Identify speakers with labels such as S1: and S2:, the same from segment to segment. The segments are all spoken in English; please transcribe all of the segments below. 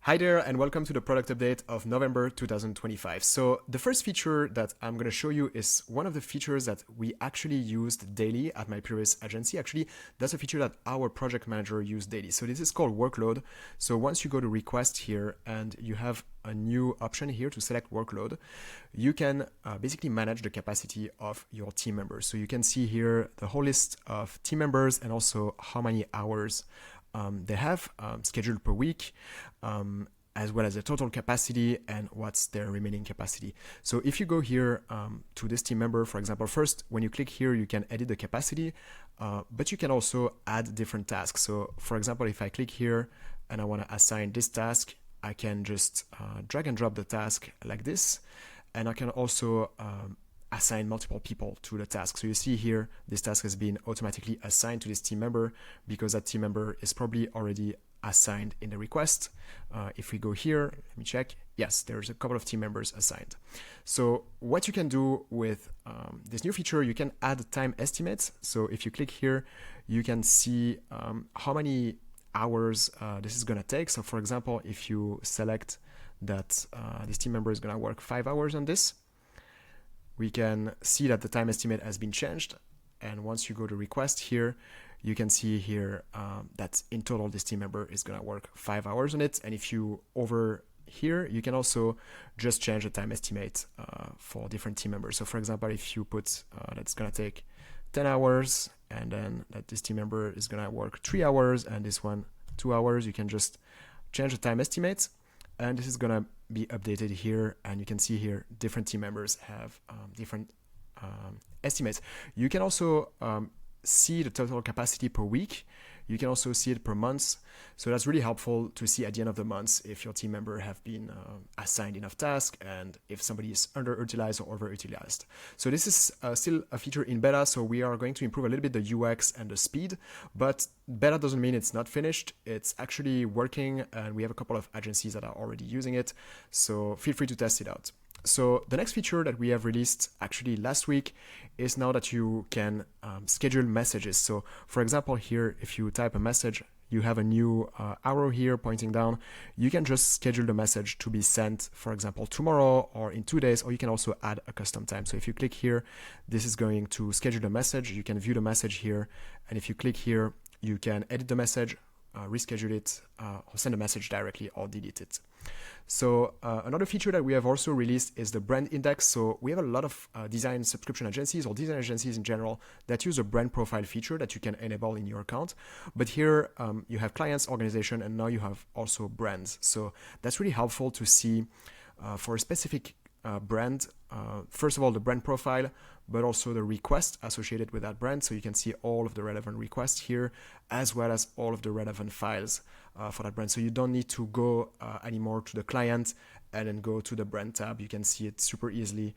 S1: Hi there and welcome to the product update of November 2025. So the first feature that I'm going to show you is one of the features that we actually used daily at my previous agency. Actually, that's a feature that our project manager used daily. So this is called Workload. So once you go to request here and you have a new option here to select Workload, you can basically manage the capacity of your team members. So you can see here the whole list of team members and also how many hours they have scheduled per week, as well as the total capacity and what's their remaining capacity. So if you go here to this team member, for example, first, when you click here, you can edit the capacity, but you can also add different tasks. So for example, if I click here and I want to assign this task, I can just drag and drop the task like this. And I can also assign multiple people to the task. So you see here, this task has been automatically assigned to this team member because that team member is probably already assigned in the request. If we go here, let me check. Yes, there's a couple of team members assigned. So what you can do with this new feature, you can add time estimates. So if you click here, you can see how many hours this is gonna take. So for example, if you select that this team member is gonna work 5 hours on this, we can see that the time estimate has been changed. And once you go to request here, you can see here that in total, this team member is gonna work 5 hours on it. And if you over here, you can also just change the time estimate for different team members. So for example, if you put that's gonna take 10 hours and then that this team member is gonna work 3 hours and this one 2 hours, you can just change the time estimate. And this is gonna be updated here, and you can see here different team members have different estimates. You can also see the total capacity per week. You can also see it per month. So that's really helpful to see at the end of the month if your team member have been assigned enough tasks and if somebody is underutilized or overutilized. So this is still a feature in beta, so we are going to improve a little bit the UX and the speed, but beta doesn't mean it's not finished. It's actually working, and we have a couple of agencies that are already using it, so feel free to test it out. So the next feature that we have released actually last week is now that you can schedule messages. So for example, here, if you type a message, you have a new arrow here pointing down. You can just schedule the message to be sent, for example, tomorrow or in 2 days, or you can also add a custom time. So if you click here, this is going to schedule the message. You can view the message here. And if you click here, you can edit the message, reschedule it, or send a message directly or delete it. So another feature that we have also released is the brand index. So we have a lot of design subscription agencies or design agencies in general that use a brand profile feature that you can enable in your account. But here you have clients, organization, and now you have also brands. So that's really helpful to see for a specific brand, first of all, the brand profile, but also the request associated with that brand. So you can see all of the relevant requests here, as well as all of the relevant files for that brand. So you don't need to go anymore to the client and then go to the brand tab. You can see it super easily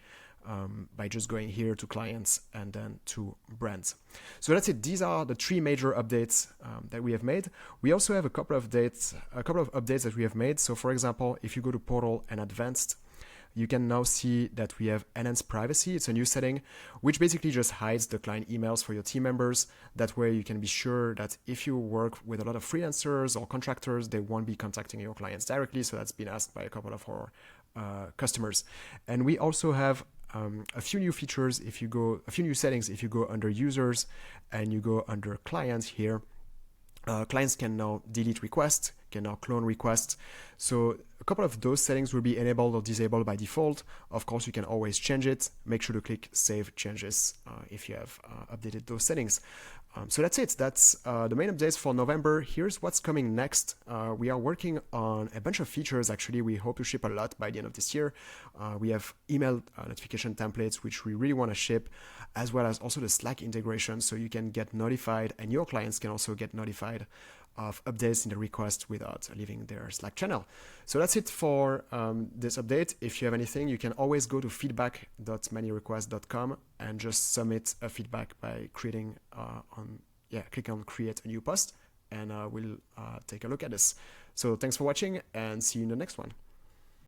S1: by just going here to clients and then to brands. So that's it. These are the 3 major updates that we have made. We also have a couple of updates that we have made. So for example, if you go to portal and advanced, you can now see that we have enhanced privacy. It's a new setting, which basically just hides the client emails for your team members. That way you can be sure that if you work with a lot of freelancers or contractors, they won't be contacting your clients directly. So that's been asked by a couple of our customers. And we also have a few new features. A few new settings, if you go under users and you go under clients here, clients can now delete requests, can now clone requests. So a couple of those settings will be enabled or disabled by default. Of course, you can always change it. Make sure to click Save Changes if you have updated those settings. So that's it. That's the main updates for November. Here's what's coming next. We are working on a bunch of features. Actually, we hope to ship a lot by the end of this year. We have email notification templates, which we really want to ship, as well as also the Slack integration, so you can get notified and your clients can also get notified of updates in the request without leaving their Slack channel. So that's it for this update. If you have anything, you can always go to feedback.manyrequests.com and just submit a feedback by clicking on create a new post, and we'll take a look at this. So thanks for watching and see you in the next one.